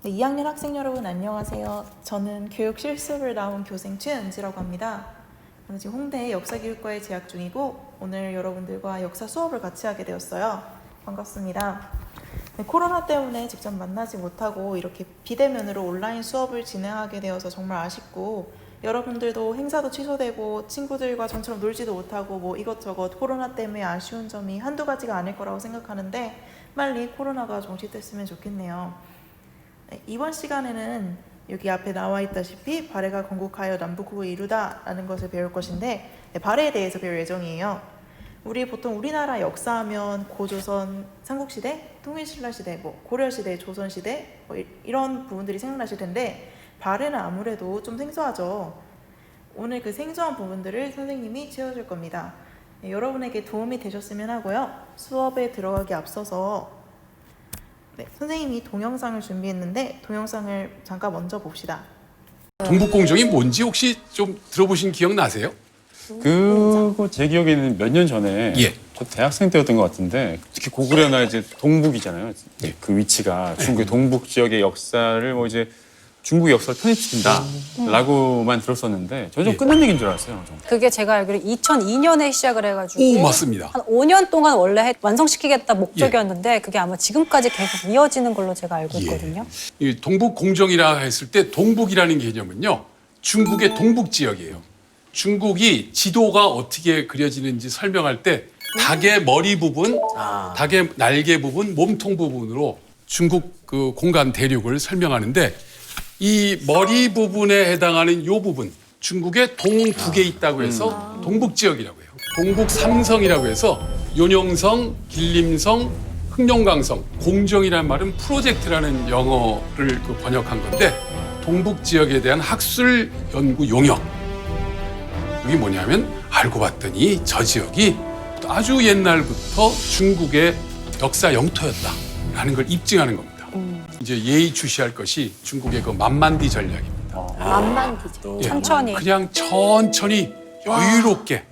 네, 2학년 학생 여러분 안녕하세요. 저는 교육 실습을 나온 교생 최은지라고 합니다. 저는 지금 홍대 역사교육과에 재학 중이고 오늘 여러분들과 역사 수업을 같이 하게 되었어요. 반갑습니다. 네, 코로나 때문에 직접 만나지 못하고 이렇게 비대면으로 온라인 수업을 진행하게 되어서 정말 아쉽고 여러분들도 행사도 취소되고 친구들과 전처럼 놀지도 못하고 뭐 이것저것 코로나 때문에 아쉬운 점이 한두 가지가 아닐 거라고 생각하는데 빨리 코로나가 종식됐으면 좋겠네요. 네, 이번 시간에는 여기 앞에 나와 있다시피 발해가 건국하여 남북국을 이루다 라는 것을 배울 것인데 발해에 대해서 배울 예정이에요. 우리 보통 우리나라 역사하면 고조선 삼국시대, 통일신라시대, 고려시대, 조선시대 이런 부분들이 생각나실 텐데 발해는 아무래도 좀 생소하죠. 오늘 그 생소한 부분들을 선생님이 채워줄 겁니다. 네, 여러분에게 도움이 되셨으면 하고요. 수업에 들어가기 앞서서 선생님이 동영상을 준비했는데 동영상을 잠깐 먼저 봅시다. 동북공정이 뭔지 혹시 좀 들어보신 기억 나세요? 그거 제 기억에는 몇 년 전에 저 대학생 때였던 것 같은데 특히 고구려나 이제 동북이잖아요. 그 위치가 중국의 동북 지역의 역사를 뭐 이제 중국의 역사를 편입시킨다라고만 들었었는데 저는 좀 끝난 얘기인 줄 알았어요. 그게 제가 알기로 2002년에 시작을 해가지고 오, 맞습니다. 한 5년 동안 원래 완성시키겠다 목적이었는데 그게 아마 지금까지 계속 이어지는 걸로 제가 알고 있거든요. 이 동북공정이라 했을 때 동북이라는 개념은요. 중국의 동북 지역이에요. 중국이 지도가 어떻게 그려지는지 설명할 때 닭의 머리 부분, 닭의 날개 부분, 몸통 부분으로 중국 그 공간 대륙을 설명하는데 이 머리 부분에 해당하는 이 부분, 중국의 동북에 있다고 해서 동북 지역이라고 해요. 동북 삼성이라고 해서 요녕성, 길림성, 흑룡강성, 공정이라는 말은 프로젝트라는 영어를 번역한 건데 동북 지역에 대한 학술 연구 용역. 이게 뭐냐면 알고 봤더니 저 지역이 아주 옛날부터 중국의 역사 영토였다라는 걸 입증하는 겁니다. 이제 예의주시할 것이 중국의 그 만만디 전략입니다. 만만디죠. 천천히. 그냥 천천히 여유롭게.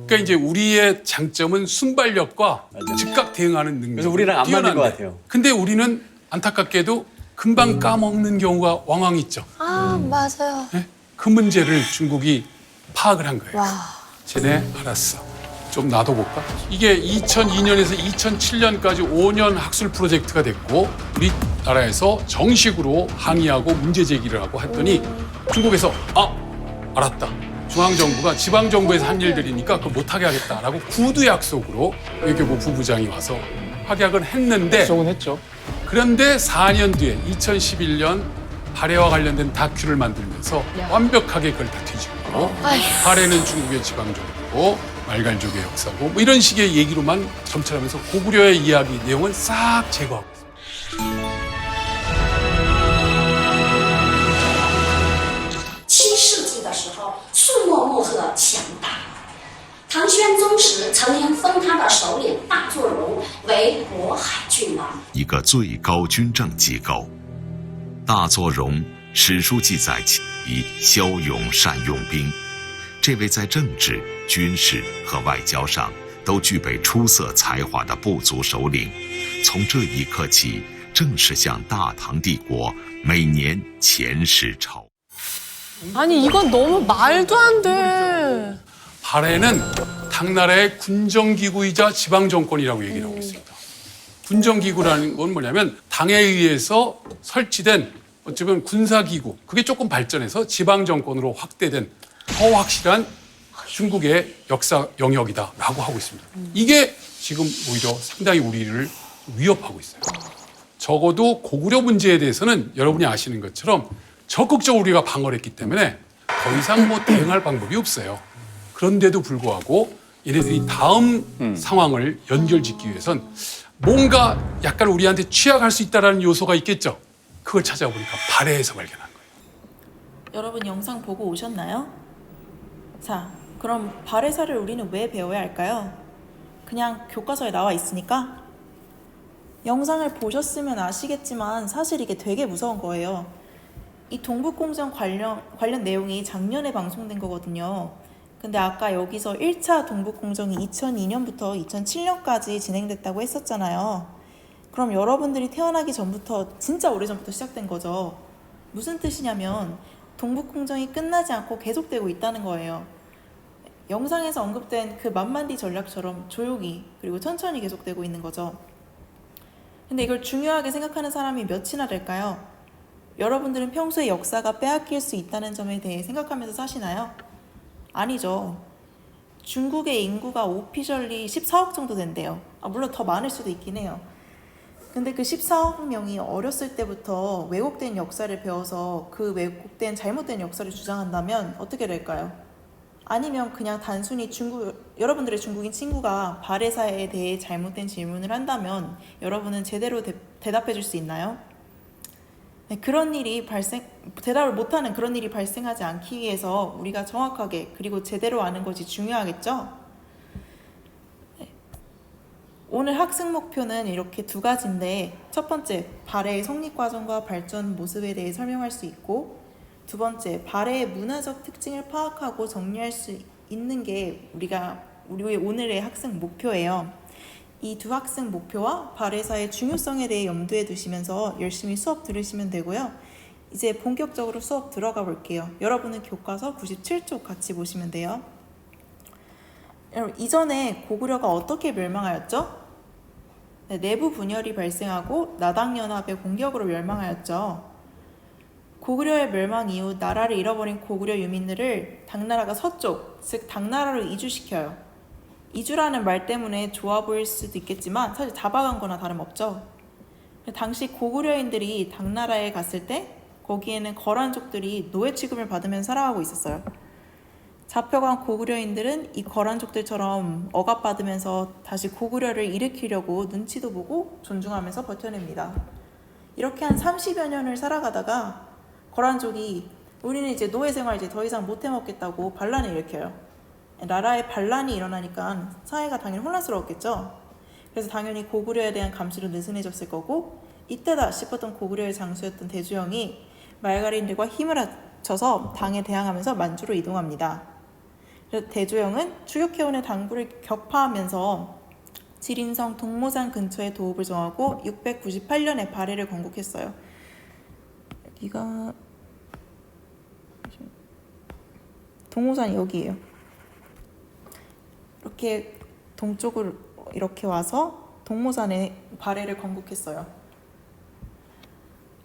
그러니까 이제 우리의 장점은 순발력과 즉각 대응하는 능력. 그래서 우리랑 안 맞는 것 같아요. 근데 우리는 안타깝게도 금방 까먹는 경우가 왕왕 있죠. 맞아요. 네? 그 문제를 중국이 파악을 한 거예요. 쟤네 알았어. 좀 놔둬볼까? 이게 2002년에서 2007년까지 5년 학술 프로젝트가 됐고 우리나라에서 정식으로 항의하고 문제 제기를 하고 했더니 중국에서 알았다. 중앙정부가 지방정부에서 한 일들이니까 그걸 못하게 하겠다라고 구두 약속으로 외교부 부부장이 와서 확약을 했는데 약속은 했죠. 그런데 4년 뒤에 2011년 발해와 관련된 다큐를 만들면서 완벽하게 그걸 다 뒤집고 발해는 중국의 지방정부고 말갈족의 역사고 뭐 이런 식의 얘기로만 점철하면서 고구려의 이야기 내용을 싹 제거하고 있습니다. 7世纪的时候，粟墨墨赫强大。唐宣宗时，曾经封他的首领大作荣为渤海郡王。一个最高军政机构，大作荣史书记载其骁勇善用兵。这位在政治、军事和外交上都具备出色才华的部族首领，从这一刻起，正式向大唐帝国每年遣使朝。 아니 이건 너무 말도 안 돼. 발해는 당나라의 군정기구이자 지방정권이라고 얘기를 하고 있습니다. 군정기구라는 건 뭐냐면 당에 의해서 설치된 어쩌면 군사기구, 그게 조금 발전해서 지방정권으로 확대된 더 확실한 중국의 역사 영역이다라고 하고 있습니다. 이게 지금 오히려 상당히 우리를 위협하고 있어요. 적어도 고구려 문제에 대해서는 여러분이 아시는 것처럼 적극적으로 우리가 방어를 했기 때문에 더 이상 뭐 대응할 방법이 없어요. 그런데도 불구하고 얘네들이 다음 상황을 연결짓기 위해선 뭔가 약간 우리한테 취약할 수 있다는 요소가 있겠죠. 그걸 찾아보니까 발해에서 발견한 거예요. 여러분 영상 보고 오셨나요? 자, 그럼 발해사를 우리는 왜 배워야 할까요? 그냥 교과서에 나와 있으니까? 영상을 보셨으면 아시겠지만 사실 이게 되게 무서운 거예요. 이 동북공정 관련 내용이 작년에 방송된 거거든요. 근데 아까 여기서 1차 동북공정이 2002년부터 2007년까지 진행됐다고 했었잖아요. 그럼 여러분들이 태어나기 전부터 진짜 오래전부터 시작된 거죠. 무슨 뜻이냐면 동북공정이 끝나지 않고 계속되고 있다는 거예요. 영상에서 언급된 그 만만디 전략처럼 조용히 그리고 천천히 계속되고 있는 거죠. 근데 이걸 중요하게 생각하는 사람이 몇이나 될까요? 여러분들은 평소에 역사가 빼앗길 수 있다는 점에 대해 생각하면서 사시나요? 아니죠. 중국의 인구가 오피셜리 14억 정도 된대요. 물론 더 많을 수도 있긴 해요. 근데 그 14억 명이 어렸을 때부터 왜곡된 역사를 배워서 그 왜곡된 잘못된 역사를 주장한다면 어떻게 될까요? 아니면 그냥 단순히 여러분들의 중국인 친구가 발해사에 대해 잘못된 질문을 한다면 여러분은 제대로 대답해 줄 수 있나요? 네, 대답을 못하는 그런 일이 발생하지 않기 위해서 우리가 정확하게 그리고 제대로 아는 것이 중요하겠죠? 네. 오늘 학습 목표는 이렇게 두 가지인데, 첫 번째, 발해의 성립 과정과 발전 모습에 대해 설명할 수 있고, 두 번째, 발해의 문화적 특징을 파악하고 정리할 수 있는 게 우리의 오늘의 학습 목표예요. 이 두 학습 목표와 발해사의 중요성에 대해 염두에 두시면서 열심히 수업 들으시면 되고요. 이제 본격적으로 수업 들어가 볼게요. 여러분은 교과서 97쪽 같이 보시면 돼요. 여러분, 이전에 고구려가 어떻게 멸망하였죠? 네, 내부 분열이 발생하고 나당연합의 공격으로 멸망하였죠. 고구려의 멸망 이후 나라를 잃어버린 고구려 유민들을 당나라가 서쪽, 즉 당나라로 이주시켜요. 이주라는 말 때문에 좋아 보일 수도 있겠지만 사실 잡아간 거나 다름없죠. 당시 고구려인들이 당나라에 갔을 때 거기에는 거란족들이 노예 취급을 받으면서 살아가고 있었어요. 잡혀간 고구려인들은 이 거란족들처럼 억압받으면서 다시 고구려를 일으키려고 눈치도 보고 존중하면서 버텨냅니다. 이렇게 한 30여 년을 살아가다가 거란족이 우리는 이제 노예 생활 이제 더 이상 못 해먹겠다고 반란을 일으켜요. 나라에 반란이 일어나니까 사회가 당연히 혼란스러웠겠죠. 그래서 당연히 고구려에 대한 감시로 느슨해졌을 거고, 이때다 싶었던 고구려의 장수였던 대주영이 말가린들과 힘을 합쳐서 당에 대항하면서 만주로 이동합니다. 그래서 대주영은 추격해오는 당부를 격파하면서 지린성 동모산 근처에 도읍을 정하고 698년에 발해를 건국했어요. 여기가 동모산이 여기예요. 이렇게 동쪽으로 이렇게 와서 동모산에 발해를 건국했어요.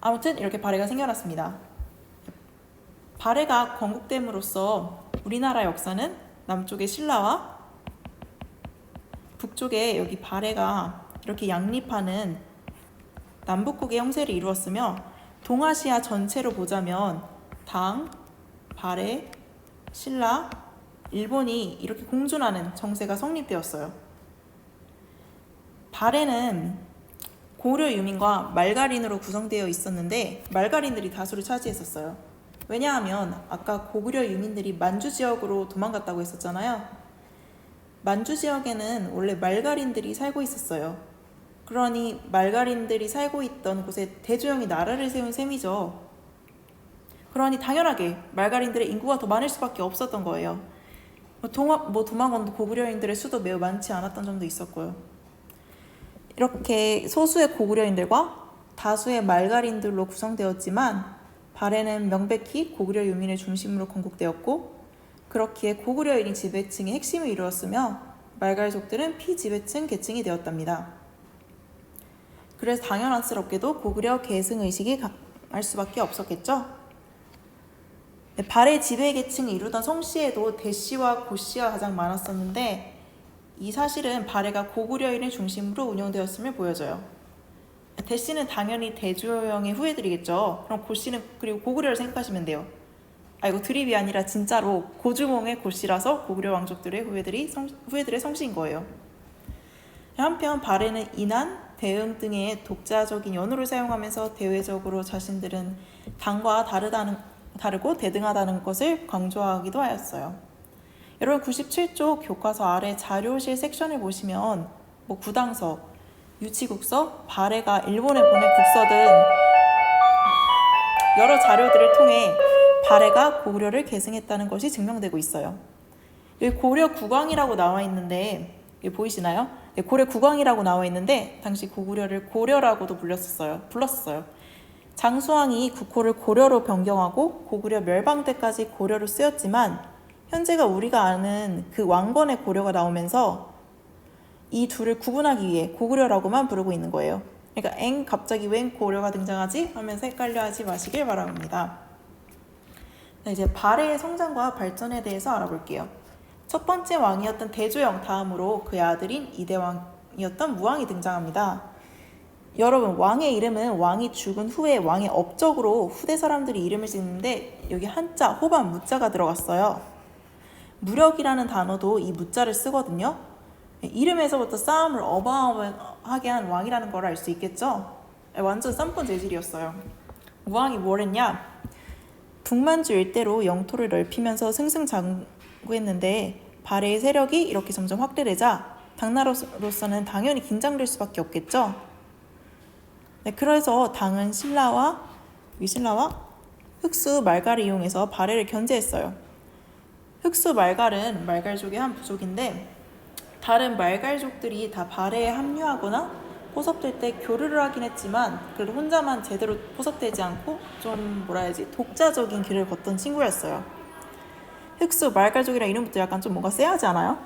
아무튼 이렇게 발해가 생겨났습니다. 발해가 건국됨으로써 우리나라 역사는 남쪽의 신라와 북쪽에 여기 발해가 이렇게 양립하는 남북국의 형세를 이루었으며, 동아시아 전체로 보자면 당, 발해, 신라, 일본이 이렇게 공존하는 정세가 성립되었어요. 발해는 고려 유민과 말가린으로 구성되어 있었는데 말가린들이 다수를 차지했었어요. 왜냐하면 아까 고구려 유민들이 만주 지역으로 도망갔다고 했었잖아요. 만주 지역에는 원래 말가린들이 살고 있었어요. 그러니 말가린들이 살고 있던 곳에 대주영이 나라를 세운 셈이죠. 그러니 당연하게 말가린들의 인구가 더 많을 수밖에 없었던 거예요. 도망온 고구려인들의 수도 매우 많지 않았던 점도 있었고요. 이렇게 소수의 고구려인들과 다수의 말가린들로 구성되었지만 발해는 명백히 고구려 유민을 중심으로 건국되었고, 그렇기에 고구려인이 지배층의 핵심을 이루었으며 말갈족들은 피지배층 계층이 되었답니다. 그래서 당연스럽게도 고구려 계승의식이 강할 수밖에 없었겠죠. 발해 지배계층이 이루던 성씨에도 대씨와 고씨가 가장 많았었는데, 이 사실은 발해가 고구려인을 중심으로 운영되었음을 보여줘요. 대씨는 당연히 대주영의 후예들이겠죠. 그럼 고씨는 그리고 고구려를 생각하시면 돼요. 이거 드립이 아니라 진짜로 고주몽의 고씨라서 고구려 왕족들의 후예들의 성씨인 거예요. 한편 발해는 인한, 대응 등의 독자적인 연호를 사용하면서 대외적으로 자신들은 당과 다르고 대등하다는 것을 강조하기도 하였어요. 여러분 97쪽 교과서 아래 자료실 섹션을 보시면 구당서, 유치국서, 발해가 일본에 보낸 국서 등 여러 자료들을 통해 발해가 고구려를 계승했다는 것이 증명되고 있어요. 여기 고려 국왕이라고 나와 있는데 이게 보이시나요? 네, 고려 국왕이라고 나와 있는데 당시 고구려를 고려라고도 불렀어요. 장수왕이 국호를 고려로 변경하고 고구려 멸방 때까지 고려로 쓰였지만 현재가 우리가 아는 그 왕건의 고려가 나오면서 이 둘을 구분하기 위해 고구려라고만 부르고 있는 거예요. 그러니까 갑자기 웬 고려가 등장하지? 하면서 헷갈려하지 마시길 바랍니다. 네, 이제 발해의 성장과 발전에 대해서 알아볼게요. 첫 번째 왕이었던 대조영 다음으로 그의 아들인 이대왕이었던 무왕이 등장합니다. 여러분, 왕의 이름은 왕이 죽은 후에 왕의 업적으로 후대 사람들이 이름을 짓는데 여기 한자, 호반, 무자가 들어갔어요. 무력이라는 단어도 이 무자를 쓰거든요. 이름에서부터 싸움을 어마어마하게 한 왕이라는 걸 알 수 있겠죠? 완전 쌈본 재질이었어요. 무왕이 뭘 했냐? 북만주 일대로 영토를 넓히면서 승승장구했는데 발해의 세력이 이렇게 점점 확대되자 당나라로서는 당연히 긴장될 수밖에 없겠죠. 네, 그래서 당은 신라와 흑수 말갈을 이용해서 발해를 견제했어요. 흑수 말갈은 말갈족의 한 부족인데 다른 말갈족들이 다 발해에 합류하거나 포섭될 때 교류를 하긴 했지만 그래도 혼자만 제대로 포섭되지 않고 좀 독자적인 길을 걷던 친구였어요. 흑수 말갈족이라 이름부터 약간 좀 뭔가 쎄하지 않아요?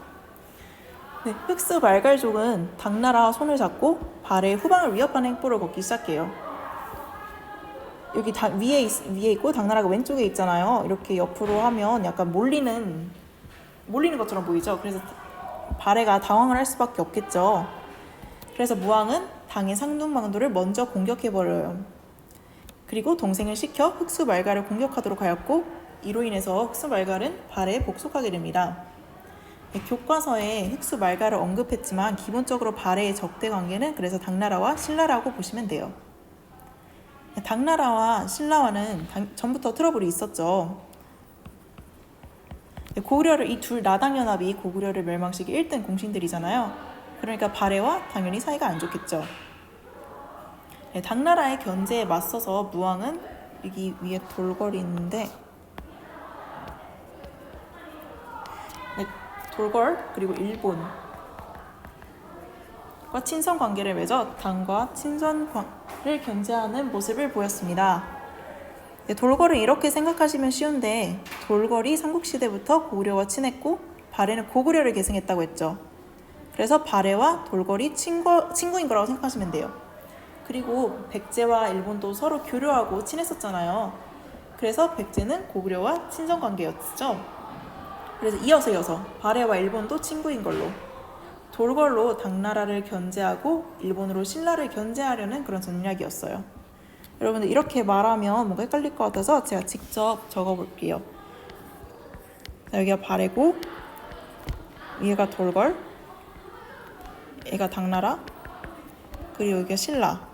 네, 흑수 말갈족은 당나라와 손을 잡고 발해의 후방을 위협하는 행보를 걷기 시작해요. 여기 위에 있고 당나라가 왼쪽에 있잖아요. 이렇게 옆으로 하면 약간 몰리는 것처럼 보이죠. 그래서 발해가 당황을 할 수밖에 없겠죠. 그래서 무왕은 당의 상둥망도를 먼저 공격해버려요. 그리고 동생을 시켜 흑수 말갈을 공격하도록 하였고 이로 인해서 흑수 말갈은 발해에 복속하게 됩니다. 교과서에 흑수 말갈을 언급했지만 기본적으로 발해의 적대 관계는 그래서 당나라와 신라라고 보시면 돼요. 당나라와 신라와는 전부터 트러블이 있었죠. 이 둘 나당연합이 고구려를 멸망시킨 1등 공신들이잖아요. 그러니까 발해와 당연히 사이가 안 좋겠죠. 당나라의 견제에 맞서서 무왕은 여기 위에 돌궐이 있는데 돌궐 그리고 일본과 친선 관계를 맺어 당과 친선을 견제하는 모습을 보였습니다. 돌궐을 이렇게 생각하시면 쉬운데 돌궐이 삼국시대부터 고구려와 친했고 발해는 고구려를 계승했다고 했죠. 그래서 발해와 돌궐이 친구인 거라고 생각하시면 돼요. 그리고 백제와 일본도 서로 교류하고 친했었잖아요. 그래서 백제는 고구려와 친선 관계였죠. 그래서 이어서 발해와 일본도 친구인 걸로 돌궐로 당나라를 견제하고 일본으로 신라를 견제하려는 그런 전략이었어요. 여러분들 이렇게 말하면 뭔가 헷갈릴 것 같아서 제가 직접 적어볼게요. 여기가 발해고 위에가 돌궐, 얘가 당나라, 그리고 여기가 신라,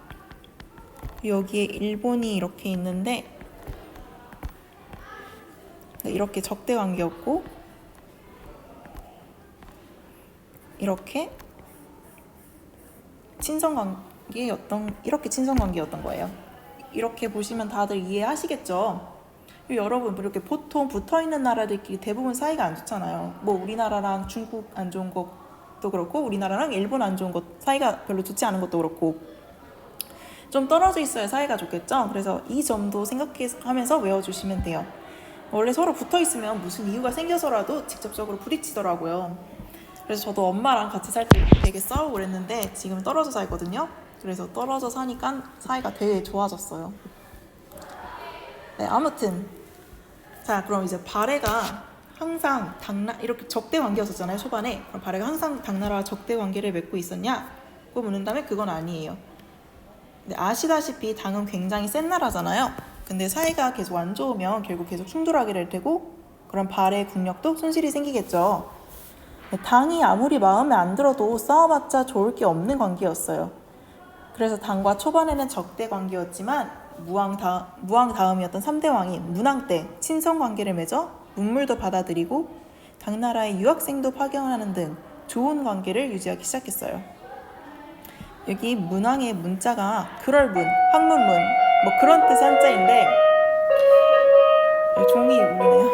여기에 일본이 이렇게 있는데 이렇게 적대 관계였고 이렇게 친선 관계였던 거예요. 이렇게 보시면 다들 이해하시겠죠? 여러분 이렇게 보통 붙어있는 나라들끼리 대부분 사이가 안 좋잖아요. 뭐 우리나라랑 중국 안 좋은 것도 그렇고 우리나라랑 일본 안 좋은 것 사이가 별로 좋지 않은 것도 그렇고 좀 떨어져 있어야 사이가 좋겠죠? 그래서 이 점도 생각하면서 외워주시면 돼요. 원래 서로 붙어있으면 무슨 이유가 생겨서라도 직접적으로 부딪히더라고요. 그래서 저도 엄마랑 같이 살 때 되게 싸우고 그랬는데 지금은 떨어져 살거든요. 그래서 떨어져 사니까 사이가 되게 좋아졌어요. 네, 아무튼 자 그럼 이제 발해가 항상 이렇게 적대 관계였었잖아요. 초반에. 그럼 발해가 항상 당나라와 적대 관계를 맺고 있었냐고 묻는다면 그건 아니에요. 근데 아시다시피 당은 굉장히 센 나라잖아요. 근데 사이가 계속 안 좋으면 결국 계속 충돌하게 될 테고 그럼 발해의 국력도 손실이 생기겠죠. 당이 아무리 마음에 안 들어도 싸워봤자 좋을 게 없는 관계였어요. 그래서 당과 초반에는 적대 관계였지만 무왕 다음이었던 3대 왕이 문왕 때 친선 관계를 맺어 문물도 받아들이고 당나라의 유학생도 파견하는 등 좋은 관계를 유지하기 시작했어요. 여기 문왕의 문자가 그럴문, 황문문 뭐 그런 뜻의 한자인데 종이 울리네요.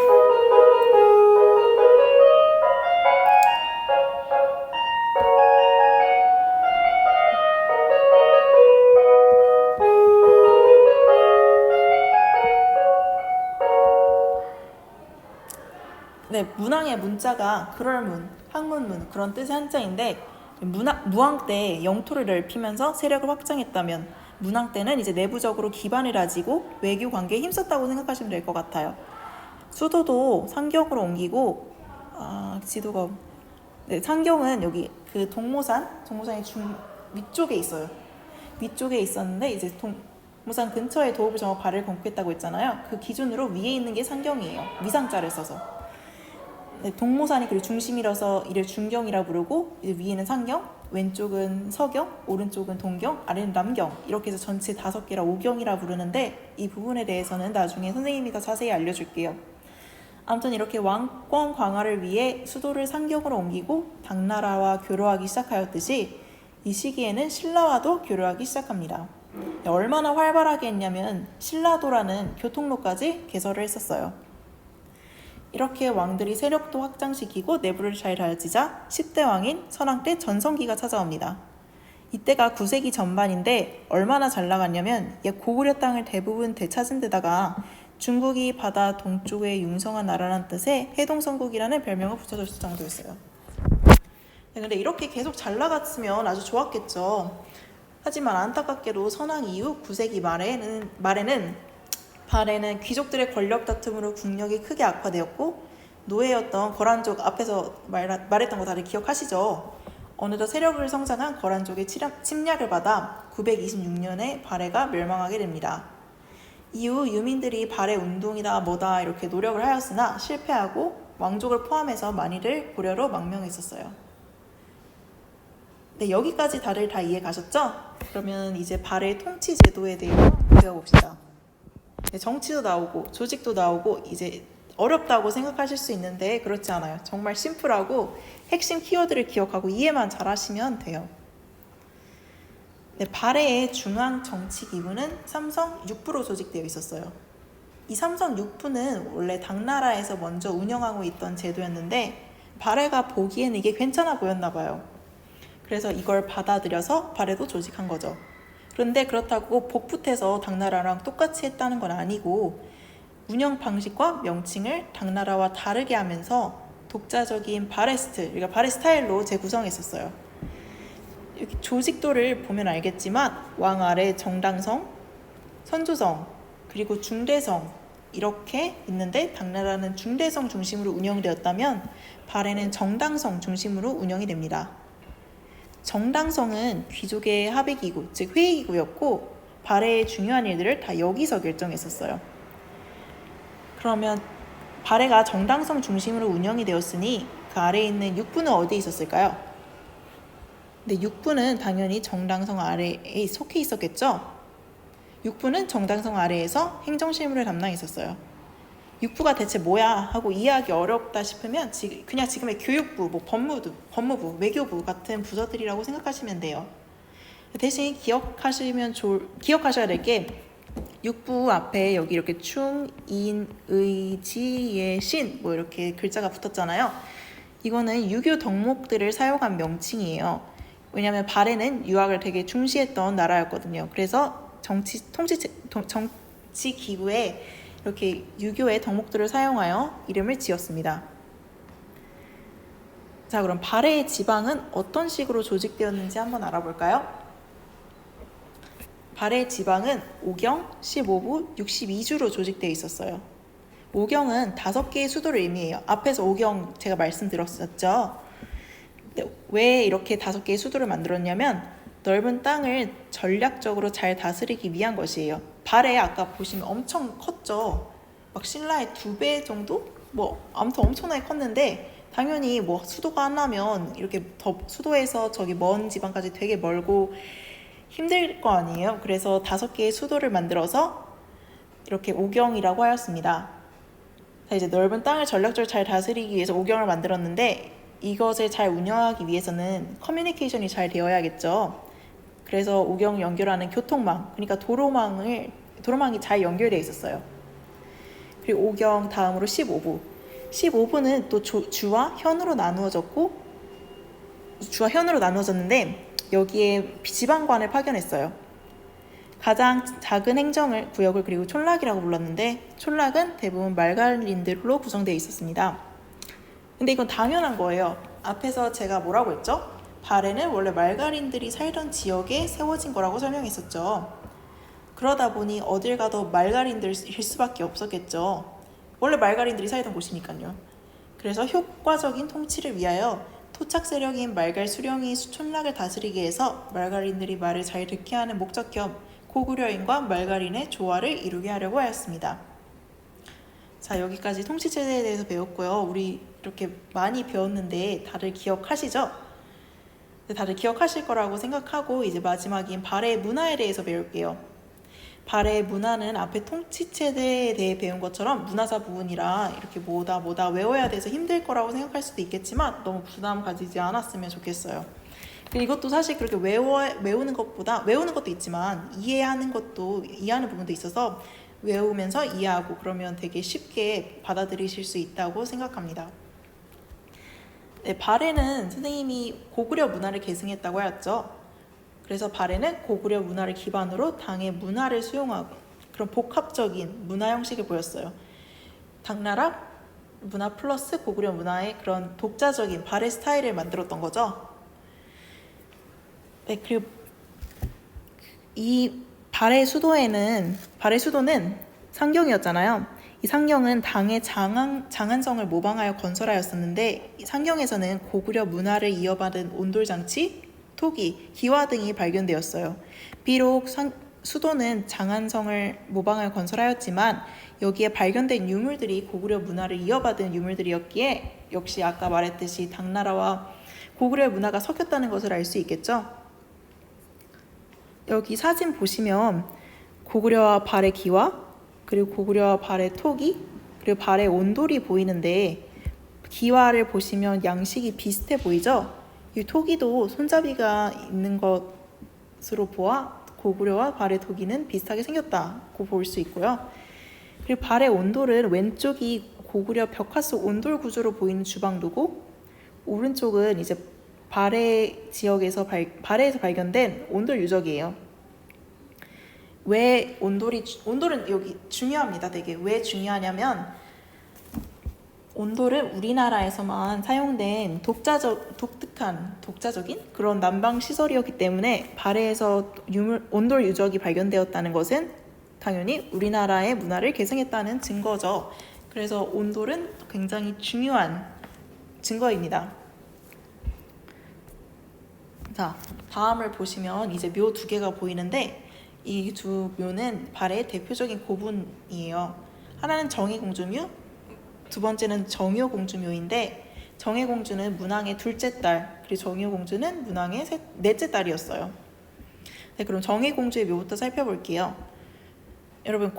근데 문왕의 문자가 그럴문, 항문문 그런 뜻의 한자인데 무왕 때 영토를 넓히면서 세력을 확장했다면 문왕 때는 이제 내부적으로 기반을 다지고 외교 관계에 힘썼다고 생각하시면 될 것 같아요. 수도도 상경으로 옮기고 지도가 네, 상경은 여기 그 동모산의 위쪽에 있어요. 위쪽에 있었는데 이제 동모산 근처에 도읍을 정하 발을 건국했다고 했잖아요. 그 기준으로 위에 있는 게 상경이에요. 위상자를 써서. 네, 동모산이 그리고 중심이라서 이를 중경이라 부르고 이제 위에는 상경, 왼쪽은 서경, 오른쪽은 동경, 아래는 남경 이렇게 해서 전체 5개라 5경이라 부르는데 이 부분에 대해서는 나중에 선생님이 더 자세히 알려줄게요. 아무튼 이렇게 왕권 강화를 위해 수도를 상경으로 옮기고 당나라와 교류하기 시작하였듯이 이 시기에는 신라와도 교류하기 시작합니다. 얼마나 활발하게 했냐면 신라도라는 교통로까지 개설을 했었어요. 이렇게 왕들이 세력도 확장시키고 내부를 잘 다지자 10대 왕인 선왕 때 전성기가 찾아옵니다. 이때가 9세기 전반인데 얼마나 잘 나갔냐면 옛 고구려 땅을 대부분 되찾은 데다가 중국이 바다 동쪽에 융성한 나라라는 뜻의 해동성국이라는 별명을 붙여줬을 정도였어요. 네, 근데 이렇게 계속 잘 나갔으면 아주 좋았겠죠. 하지만 안타깝게도 선왕 이후 9세기 말에는 귀족들의 권력 다툼으로 국력이 크게 악화되었고 노예였던 거란족 앞에서 말했던 거 다들 기억하시죠? 어느덧 세력을 성장한 거란족의 침략을 받아 926년에 발해가 멸망하게 됩니다. 이후 유민들이 발해 운동이다 뭐다 이렇게 노력을 하였으나 실패하고 왕족을 포함해서 많이들 고려로 망명했었어요. 네, 여기까지 다들 다 이해 가셨죠? 그러면 이제 발해 통치 제도에 대해서 배워봅시다. 네, 정치도 나오고 조직도 나오고 이제 어렵다고 생각하실 수 있는데 그렇지 않아요. 정말 심플하고 핵심 키워드를 기억하고 이해만 잘 하시면 돼요. 네, 발해의 중앙 정치 기구는 삼성 육부로 조직되어 있었어요. 이 삼성 육부는 원래 당나라에서 먼저 운영하고 있던 제도였는데 발해가 보기에는 이게 괜찮아 보였나 봐요. 그래서 이걸 받아들여서 발해도 조직한 거죠. 그런데 그렇다고 복붙해서 당나라랑 똑같이 했다는 건 아니고 운영 방식과 명칭을 당나라와 다르게 하면서 독자적인 발해 스타일로 재구성했었어요. 여기 조직도를 보면 알겠지만 왕 아래 정당성, 선조성, 그리고 중대성 이렇게 있는데 당나라는 중대성 중심으로 운영되었다면 발해는 정당성 중심으로 운영이 됩니다. 정당성은 귀족의 합의기구, 즉 회의기구였고 발해의 중요한 일들을 다 여기서 결정했었어요. 그러면 발해가 정당성 중심으로 운영이 되었으니 그 아래에 있는 육부는 어디에 있었을까요? 근데 육부는 당연히 정당성 아래에 속해 있었겠죠? 육부는 정당성 아래에서 행정실무를 담당했었어요. 육부가 대체 뭐야 하고 이해하기 어렵다 싶으면 그냥 지금의 교육부, 법무부, 외교부 같은 부서들이라고 생각하시면 돼요. 대신 기억하셔야 될 게 육부 앞에 여기 이렇게 충, 인, 의, 지, 예, 신 뭐 이렇게 글자가 붙었잖아요. 이거는 유교 덕목들을 사용한 명칭이에요. 왜냐하면 발해는 유학을 되게 중시했던 나라였거든요. 그래서 정치 기구에 이렇게 유교의 덕목들을 사용하여 이름을 지었습니다. 자, 그럼 발해의 지방은 어떤 식으로 조직되었는지 한번 알아볼까요? 발해 지방은 5경, 15부, 62주로 조직되어 있었어요. 5경은 5개의 수도를 의미해요. 앞에서 5경 제가 말씀드렸었죠. 왜 이렇게 5개의 수도를 만들었냐면 넓은 땅을 전략적으로 잘 다스리기 위한 것이에요. 발해 아까 보시면 엄청 컸죠. 막 신라의 2배 정도? 아무튼 엄청나게 컸는데 당연히 수도가 하나면 이렇게 수도에서 저기 먼 지방까지 되게 멀고 힘들 거 아니에요. 그래서 5개의 수도를 만들어서 이렇게 5경이라고 하였습니다. 자, 이제 넓은 땅을 전략적으로 잘 다스리기 위해서 5경을 만들었는데 이것을 잘 운영하기 위해서는 커뮤니케이션이 잘 되어야겠죠. 그래서 5경을 연결하는 교통망, 그러니까 도로망이 잘 연결되어 있었어요. 그리고 5경 다음으로 15부. 15부는 또 주와 현으로 나누어졌는데 여기에 지방관을 파견했어요. 가장 작은 행정구역을 그리고 촌락이라고 불렀는데 촌락은 대부분 말갈린들로 구성되어 있었습니다. 근데 이건 당연한 거예요. 앞에서 제가 뭐라고 했죠? 발해는 원래 말가린들이 살던 지역에 세워진 거라고 설명했었죠. 그러다 보니 어딜 가도 말가린들일 수밖에 없었겠죠. 원래 말가린들이 살던 곳이니까요. 그래서 효과적인 통치를 위하여 토착 세력인 말갈 수령이 촌락을 다스리게 해서 말가린들이 말을 잘 듣게 하는 목적 겸 고구려인과 말가린의 조화를 이루게 하려고 하였습니다. 자, 여기까지 통치체제에 대해서 배웠고요. 우리 이렇게 많이 배웠는데 다들 기억하시죠? 다들 기억하실 거라고 생각하고 이제 마지막인 발해의 문화에 대해서 배울게요. 발해의 문화는 앞에 통치체제에 대해 배운 것처럼 문화사 부분이라 이렇게 뭐다 외워야 돼서 힘들 거라고 생각할 수도 있겠지만 너무 부담 가지지 않았으면 좋겠어요. 이것도 사실 그렇게 외우는 것도 있지만 이해하는 부분도 있어서 외우면서 이해하고 그러면 되게 쉽게 받아들이실 수 있다고 생각합니다. 네, 발해는 선생님이 고구려 문화를 계승했다고 하였죠. 그래서 발해는 고구려 문화를 기반으로 당의 문화를 수용하고 그런 복합적인 문화 형식을 보였어요. 당나라 문화 플러스 고구려 문화의 그런 독자적인 발해 스타일을 만들었던 거죠. 네, 그리고 이 발해 수도는 상경이었잖아요. 이 상경은 당의 장안성을 모방하여 건설하였었는데 이 상경에서는 고구려 문화를 이어받은 온돌장치, 토기, 기와 등이 발견되었어요. 비록 수도는 장안성을 모방하여 건설하였지만 여기에 발견된 유물들이 고구려 문화를 이어받은 유물들이었기에 역시 아까 말했듯이 당나라와 고구려의 문화가 섞였다는 것을 알 수 있겠죠. 여기 사진 보시면 고구려와 발해 기와 그리고 고구려와 발해 토기 그리고 발해 온돌이 보이는데 기와를 보시면 양식이 비슷해 보이죠? 이 토기도 손잡이가 있는 것으로 보아 고구려와 발해 토기는 비슷하게 생겼다고 볼 수 있고요. 그리고 발해 온돌은 왼쪽이 고구려 벽화 속 온돌 구조로 보이는 주방도고 오른쪽은 이제 발해에서 발견된 온돌 유적이에요. 왜 온돌은 여기 중요합니다. 되게 왜 중요하냐면 온돌은 우리나라에서만 사용된 독자적인 그런 난방 시설이었기 때문에 발해에서 온돌 유적이 발견되었다는 것은 당연히 우리나라의 문화를 계승했다는 증거죠. 그래서 온돌은 굉장히 중요한 증거입니다. 자, 다음을 보시면 이제 묘 두 개가 보이는데 이 두 묘는 발해의 대표적인 고분이에요. 하나는 정의공주묘, 두 번째는 정효공주묘인데 정혜공주는 문왕의 둘째 딸, 그리고 정효공주는 문왕의 넷째 딸이었어요. 네, 그럼 정혜공주의 묘부터 살펴볼게요. 여러분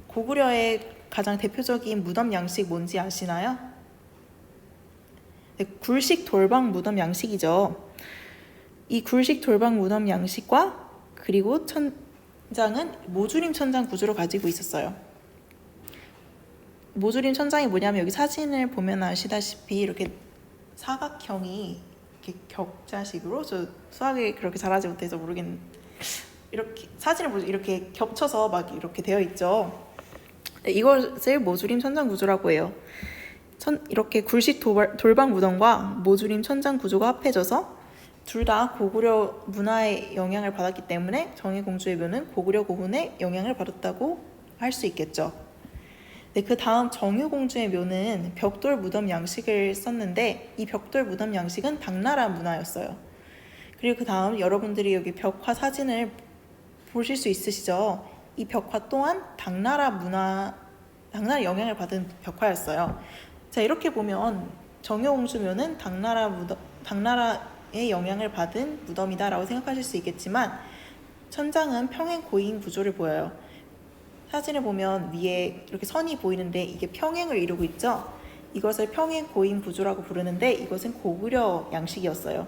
고구려의 가장 대표적인 무덤 양식 뭔지 아시나요? 네, 굴식 돌방 무덤 양식이죠. 이 굴식 돌방 무덤 양식과 그리고 천장은 모주림 천장 구조를 가지고 있었어요. 모주림 천장이 뭐냐면 여기 사진을 보면 아시다시피 이렇게 사각형이 이렇게 격자식으로 저 수학을 그렇게 잘하지 못해서 모르겠는데 이렇게 사진을 보면 이렇게 겹쳐서 막 이렇게 되어 있죠. 네, 이것을 모주림 천장 구조라고 해요. 이렇게 굴식 돌방 무덤과 모주림 천장 구조가 합해져서 둘 다 고구려 문화의 영향을 받았기 때문에 정혜공주의 묘는 고구려 고분의 영향을 받았다고 할 수 있겠죠. 네, 그 다음 정효공주의 묘는 벽돌 무덤 양식을 썼는데 이 벽돌 무덤 양식은 당나라 문화였어요. 그리고 그 다음 여러분들이 여기 벽화 사진을 보실 수 있으시죠? 이 벽화 또한 당나라 영향을 받은 벽화였어요. 자, 이렇게 보면 정효공주 묘는 당나라의 영향을 받은 무덤이다라고 생각하실 수 있겠지만 천장은 평행 고인 구조를 보여요. 사진을 보면 위에 이렇게 선이 보이는데 이게 평행을 이루고 있죠. 이것을 평행 고인 구조라고 부르는데 이것은 고구려 양식이었어요.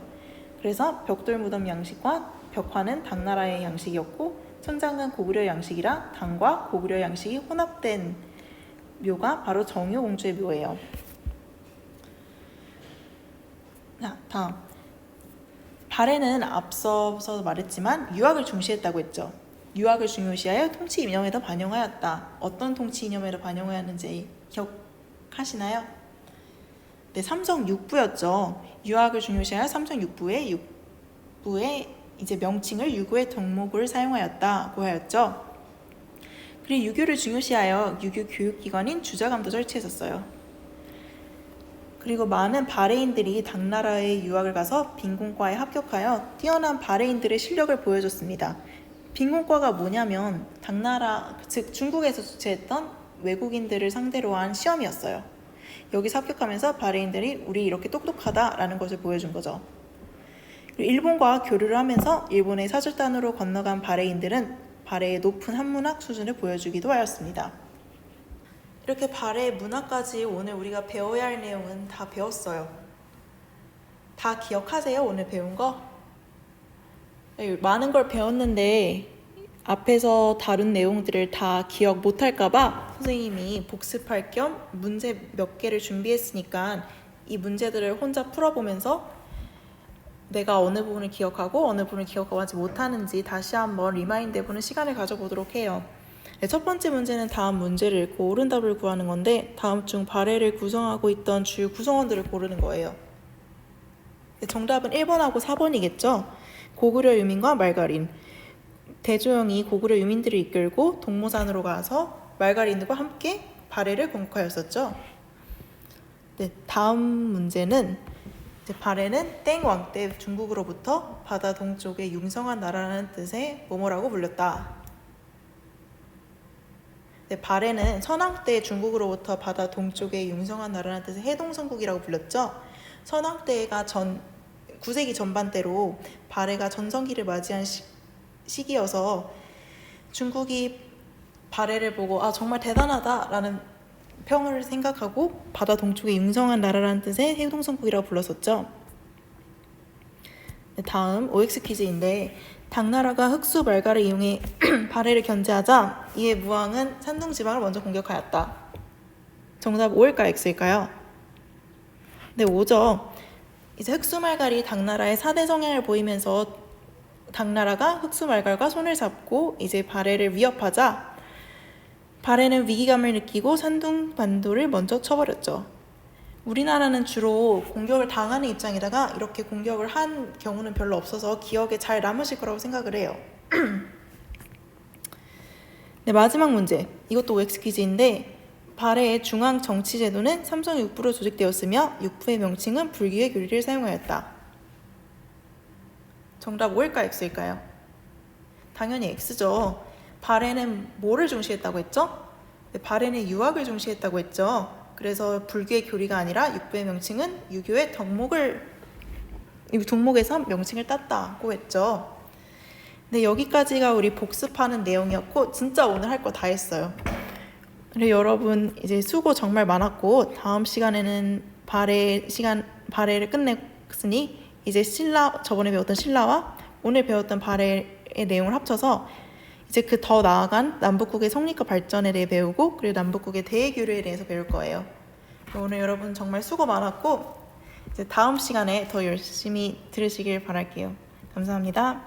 그래서 벽돌 무덤 양식과 벽화는 당나라의 양식이었고 천장은 고구려 양식이라 당과 고구려 양식이 혼합된 묘가 바로 정효공주의 묘예요. 자, 다음 발해는 앞서서 말했지만 유학을 중시했다고 했죠. 유학을 중요시하여 통치 이념에도 반영하였다. 어떤 통치 이념에도 반영하였는지 기억하시나요? 네, 삼성 육부였죠. 유학을 중요시할 삼성 육부의 이제 명칭을 유교의 덕목을 사용하였다고 하였죠. 그리고 유교를 중요시하여 유교 교육기관인 주자감도 설치했었어요. 그리고 많은 바레인들이 당나라에 유학을 가서 빈곤과에 합격하여 뛰어난 바레인들의 실력을 보여줬습니다. 빈곤과가 뭐냐면 당나라, 즉 중국에서 주최했던 외국인들을 상대로 한 시험이었어요. 여기서 합격하면서 바레인들이 우리 이렇게 똑똑하다라는 것을 보여준 거죠. 그리고 일본과 교류를 하면서 일본의 사절단으로 건너간 바레인들은 바레의 높은 한문학 수준을 보여주기도 하였습니다. 이렇게 바레의 문화까지 오늘 우리가 배워야 할 내용은 다 배웠어요. 다 기억하세요? 오늘 배운 거? 많은 걸 배웠는데 앞에서 다룬 내용들을 다 기억 못할까봐 선생님이 복습할 겸 문제 몇 개를 준비했으니까 이 문제들을 혼자 풀어보면서 내가 어느 부분을 기억하고 어느 부분을 기억하지 못하는지 다시 한번 리마인드 해보는 시간을 가져보도록 해요. 네, 첫 번째 문제는 다음 문제를 읽고 옳은 답을 구하는 건데 다음 중 바레를 구성하고 있던 주요 구성원들을 고르는 거예요. 네, 정답은 1번하고 4번이겠죠? 고구려 유민과 말가린. 대조영이 고구려 유민들을 이끌고 동모산으로 가서 말가린과 함께 바레를 건국하였었죠. 네, 다음 문제는 이제 바레는 땡왕 때 중국으로부터 바다 동쪽의 융성한 나라라는 뜻의 뭐뭐라고 불렸다. 네, 바레는 선왕 때 중국으로부터 바다 동쪽의 융성한 나라라는 뜻의 해동성국이라고 불렸죠. 선왕 때가 9세기 전반대로 바레가 전성기를 맞이한 시기여서 중국이 바레를 보고 아 정말 대단하다라는 평을 생각하고 바다 동쪽의 융성한 나라라는 뜻의 해동성국이라고 불렀었죠. 네, 다음 OX 퀴즈인데 당나라가 흑수 말가를 이용해 바레를 견제하자 이에 무왕은 산둥지방을 먼저 공격하였다. 정답 O일까요? X일까요? 네, O죠. 이제 흑수말갈이 당나라의 4대 성향을 보이면서 당나라가 흑수말갈과 손을 잡고 이제 바레를 위협하자 바레는 위기감을 느끼고 산둥반도를 먼저 쳐버렸죠. 우리나라는 주로 공격을 당하는 입장에다가 이렇게 공격을 한 경우는 별로 없어서 기억에 잘 남으실 거라고 생각을 해요. 네, 마지막 문제. 이것도 OX 퀴즈인데 바레의 중앙 정치 제도는 삼성 육부로 조직되었으며 육부의 명칭은 불교의 교리를 사용하였다. 정답 O일까요? X일까요? 당연히 X죠. 바레는 뭐를 중시했다고 했죠? 네, 바레는 유학을 중시했다고 했죠. 그래서 불교의 교리가 아니라 육부의 명칭은 유교의 덕목에서 명칭을 땄다고 했죠. 네, 여기까지가 우리 복습하는 내용이었고 진짜 오늘 할 거 다 했어요. 그리고 여러분 이제 수고 정말 많았고 다음 시간에는 바레를 끝냈으니 이제 저번에 배웠던 신라와 오늘 배웠던 바레의 내용을 합쳐서 이제 그 더 나아간 남북국의 성립과 발전에 대해 배우고 그리고 남북국의 대외교류에 대해서 배울 거예요. 오늘 여러분 정말 수고 많았고 이제 다음 시간에 더 열심히 들으시길 바랄게요. 감사합니다.